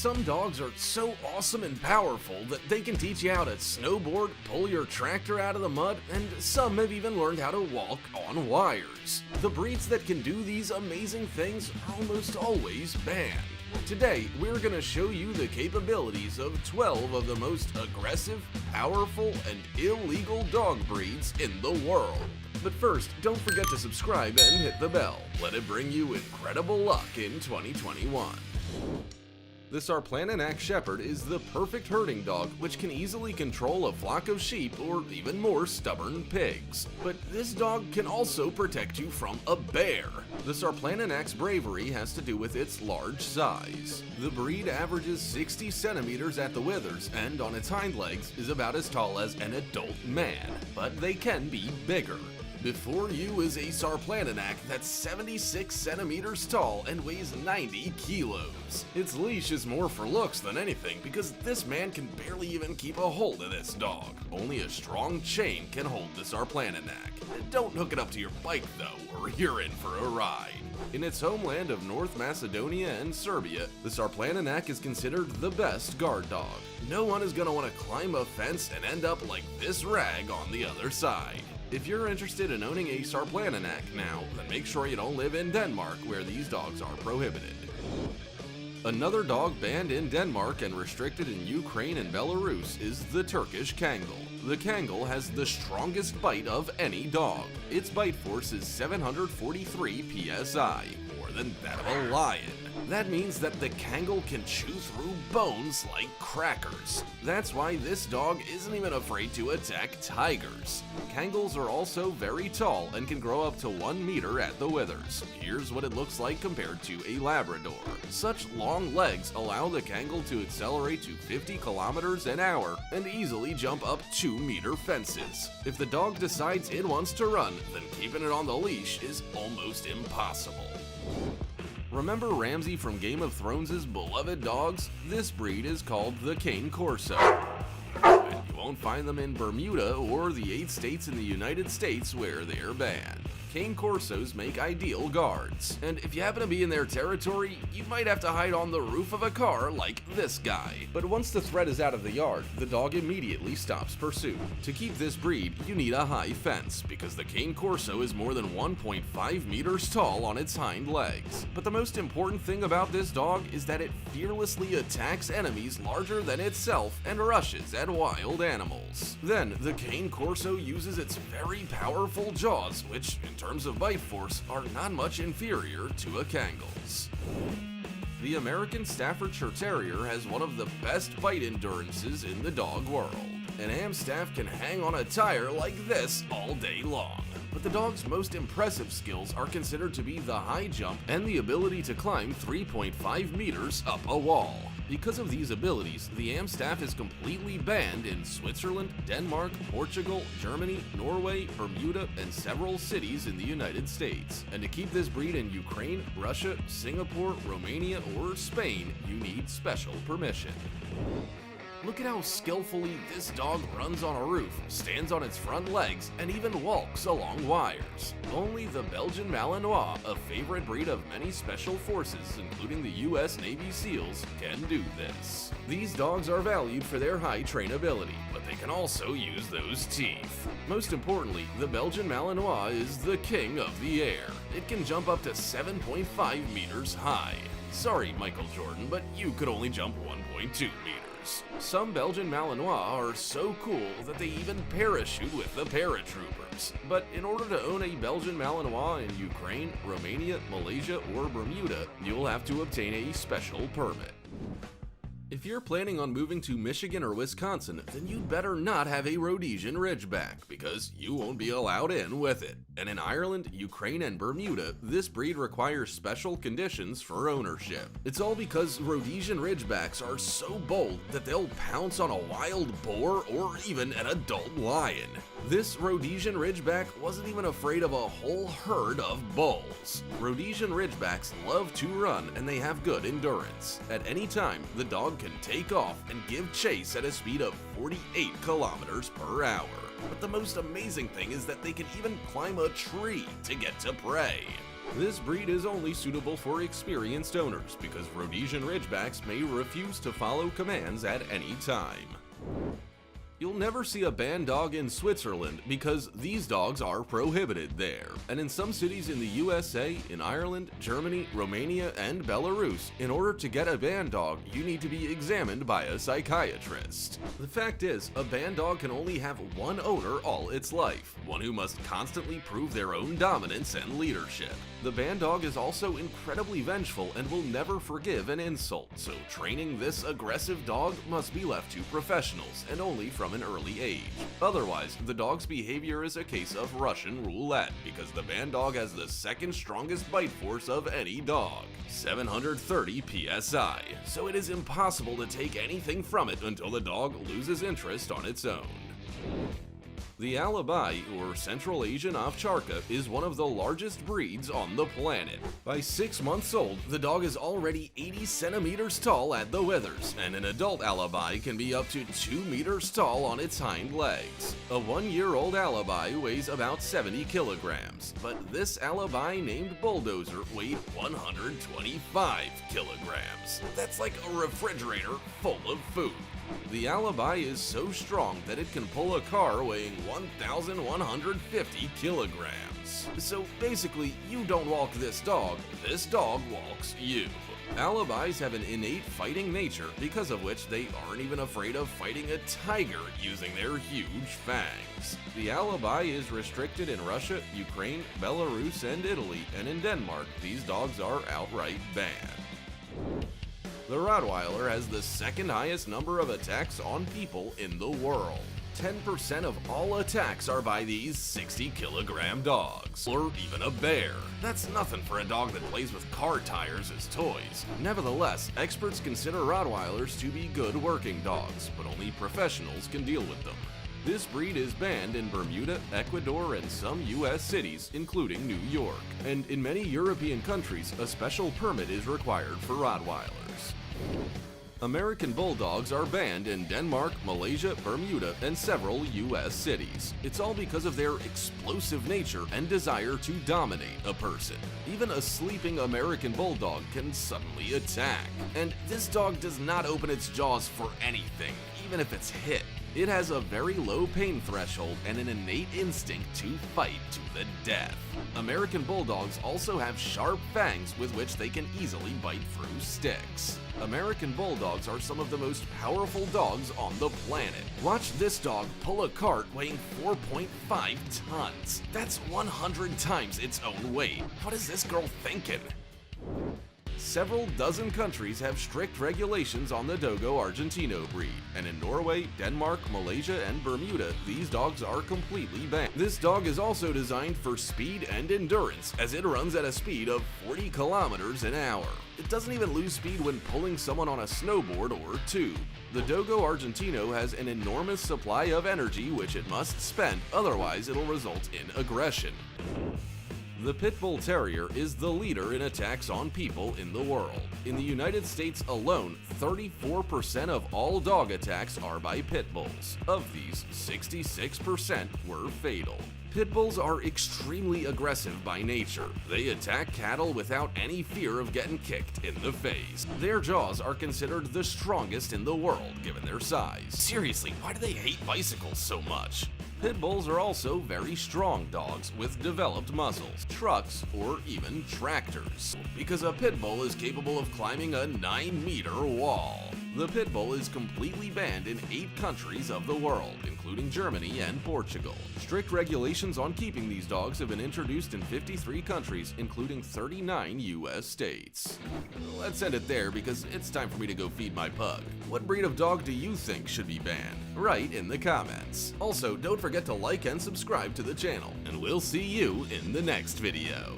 Some dogs are so awesome and powerful that they can teach you how to snowboard, pull your tractor out of the mud, and some have even learned how to walk on wires. The breeds that can do these amazing things are almost always banned. Today, we're going to show you the capabilities of 12 of the most aggressive, powerful, and illegal dog breeds in the world. But first, don't forget to subscribe and hit the bell. Let it bring you incredible luck in 2021. The Sarplaninac Shepherd is the perfect herding dog which can easily control a flock of sheep or even more stubborn pigs. But this dog can also protect you from a bear. The Sarplaninac's bravery has to do with its large size. The breed averages 60 centimeters at the withers and on its hind legs is about as tall as an adult man, but they can be bigger. Before you is a Sarplaninac that's 76 centimeters tall and weighs 90 kilos. Its leash is more for looks than anything because this man can barely even keep a hold of this dog. Only a strong chain can hold the Sarplaninac. Don't hook it up to your bike though, or you're in for a ride. In its homeland of North Macedonia and Serbia, the Sarplaninac is considered the best guard dog. No one is going to want to climb a fence and end up like this rag on the other side. If you're interested in owning a Sarplaninac now, then make sure you don't live in Denmark where these dogs are prohibited. Another dog banned in Denmark and restricted in Ukraine and Belarus is the Turkish Kangal. The Kangal has the strongest bite of any dog. Its bite force is 743 psi, more than that of a lion. That means that the Kangal can chew through bones like crackers. That's why this dog isn't even afraid to attack tigers. Kangals are also very tall and can grow up to 1 meter at the withers. Here's what it looks like compared to a Labrador. Such long legs allow the Kangal to accelerate to 50 kilometers an hour and easily jump up 2-meter fences. If the dog decides it wants to run, then keeping it on the leash is almost impossible. Remember Ramsay from Game of Thrones' beloved dogs? This breed is called the Cane Corso. And you won't find them in Bermuda or the 8 states in the United States where they're banned. Cane Corsos make ideal guards, and if you happen to be in their territory, you might have to hide on the roof of a car like this guy. But once the threat is out of the yard, the dog immediately stops pursuit. To keep this breed, you need a high fence, because the Cane Corso is more than 1.5 meters tall on its hind legs. But the most important thing about this dog is that it fearlessly attacks enemies larger than itself and rushes at wild animals. Then, the Cane Corso uses its very powerful jaws, which, in terms of bite force, are not much inferior to a Kangal's. The American Staffordshire Terrier has one of the best bite endurances in the dog world. An Amstaff can hang on a tire like this all day long. But the dog's most impressive skills are considered to be the high jump and the ability to climb 3.5 meters up a wall. Because of these abilities, the Amstaff is completely banned in Switzerland, Denmark, Portugal, Germany, Norway, Bermuda, and several cities in the United States. And to keep this breed in Ukraine, Russia, Singapore, Romania, or Spain, you need special permission. Look at how skillfully this dog runs on a roof, stands on its front legs, and even walks along wires. Only the Belgian Malinois, a favorite breed of many special forces, including the US Navy SEALs, can do this. These dogs are valued for their high trainability, but they can also use those teeth. Most importantly, the Belgian Malinois is the king of the air. It can jump up to 7.5 meters high. Sorry, Michael Jordan, but you could only jump 1.2 meters. Some Belgian Malinois are so cool that they even parachute with the paratroopers. But in order to own a Belgian Malinois in Ukraine, Romania, Malaysia, or Bermuda, you'll have to obtain a special permit. If you're planning on moving to Michigan or Wisconsin, then you'd better not have a Rhodesian Ridgeback, because you won't be allowed in with it. And in Ireland, Ukraine, and Bermuda, this breed requires special conditions for ownership. It's all because Rhodesian Ridgebacks are so bold that they'll pounce on a wild boar or even an adult lion. This Rhodesian Ridgeback wasn't even afraid of a whole herd of bulls. Rhodesian Ridgebacks love to run and they have good endurance. At any time, the dog can take off and give chase at a speed of 48 kilometers per hour. But the most amazing thing is that they can even climb a tree to get to prey. This breed is only suitable for experienced owners because Rhodesian Ridgebacks may refuse to follow commands at any time. You'll never see a banned dog in Switzerland because these dogs are prohibited there. And in some cities in the USA, in Ireland, Germany, Romania, and Belarus, in order to get a banned dog, you need to be examined by a psychiatrist. The fact is, a banned dog can only have one owner all its life, one who must constantly prove their own dominance and leadership. The banned dog is also incredibly vengeful and will never forgive an insult, so training this aggressive dog must be left to professionals and only from an early age. Otherwise, the dog's behavior is a case of Russian roulette because the banned dog has the second strongest bite force of any dog, 730 psi, so it is impossible to take anything from it until the dog loses interest on its own. The Alabai, or Central Asian Ovcharka, is one of the largest breeds on the planet. By 6 months old, the dog is already 80 centimeters tall at the withers, and an adult Alabai can be up to 2 meters tall on its hind legs. A 1-year-old Alabai weighs about 70 kilograms, but this Alabai named Bulldozer weighed 125 kilograms. That's like a refrigerator full of food. The Alabai is so strong that it can pull a car weighing 1,150 kilograms. So basically, you don't walk this dog walks you. Alabais have an innate fighting nature, because of which they aren't even afraid of fighting a tiger using their huge fangs. The Alabai is restricted in Russia, Ukraine, Belarus, and Italy, and in Denmark, these dogs are outright banned. The Rottweiler has the second highest number of attacks on people in the world. 10% of all attacks are by these 60-kilogram dogs, or even a bear. That's nothing for a dog that plays with car tires as toys. Nevertheless, experts consider Rottweilers to be good working dogs, but only professionals can deal with them. This breed is banned in Bermuda, Ecuador, and some US cities, including New York. And in many European countries, a special permit is required for Rottweilers. American Bulldogs are banned in Denmark, Malaysia, Bermuda, and several US cities. It's all because of their explosive nature and desire to dominate a person. Even a sleeping American Bulldog can suddenly attack. And this dog does not open its jaws for anything, even if it's hit. It has a very low pain threshold and an innate instinct to fight to the death. American Bulldogs also have sharp fangs with which they can easily bite through sticks. American Bulldogs are some of the most powerful dogs on the planet. Watch this dog pull a cart weighing 4.5 tons. That's 100 times its own weight. What is this girl thinking? Several dozen countries have strict regulations on the Dogo Argentino breed, and in Norway, Denmark, Malaysia, and Bermuda, these dogs are completely banned. This dog is also designed for speed and endurance, as it runs at a speed of 40 kilometers an hour. It doesn't even lose speed when pulling someone on a snowboard or tube. The Dogo Argentino has an enormous supply of energy which it must spend, otherwise it'll result in aggression. The Pit Bull Terrier is the leader in attacks on people in the world. In the United States alone, 34% of all dog attacks are by pit bulls. Of these, 66% were fatal. Pit bulls are extremely aggressive by nature. They attack cattle without any fear of getting kicked in the face. Their jaws are considered the strongest in the world given their size. Seriously, why do they hate bicycles so much? Pit bulls are also very strong dogs with developed muscles, trucks, or even tractors, because a pit bull is capable of climbing a 9-meter wall. The pit bull is completely banned in 8 countries of the world, including Germany and Portugal. Strict regulations on keeping these dogs have been introduced in 53 countries, including 39 US states. Let's end it there because it's time for me to go feed my pug. What breed of dog do you think should be banned? Write in the comments. Also, don't forget to like and subscribe to the channel, and we'll see you in the next video.